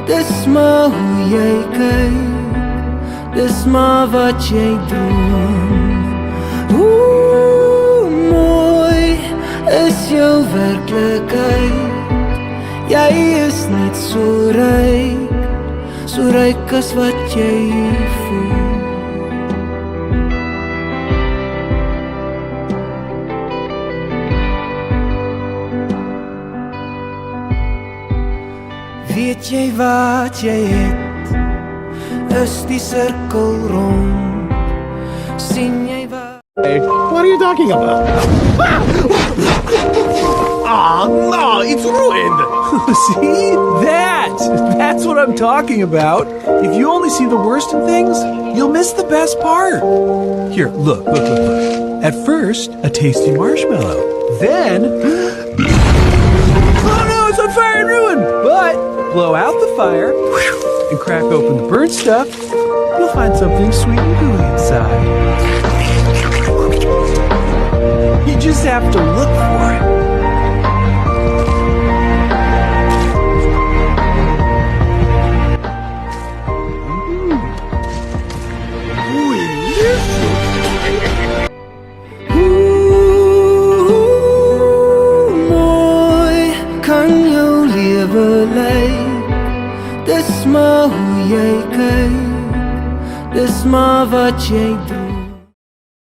Dis maar hoe jy kyk, dis maar wat jy droom. Hoe mooi is jou werklikheid. Jy is net so ryk as wat jy voel. Weet jy wat jy het, is die sirkel rond. Sien jy wat? Hey, what are you talking about? Ah, no, it's ruined. See? That's what I'm talking about. If you only see the worst in things, you'll miss the best part. Here, look. At first, a tasty marshmallow. Then, oh no, it's on fire and ruined. But blow out the fire and crack open the burnt stuff, you'll find something sweet and gooey inside. You just have to look for it. Dis maar hoe jy kyk, dis maar wat jy doen.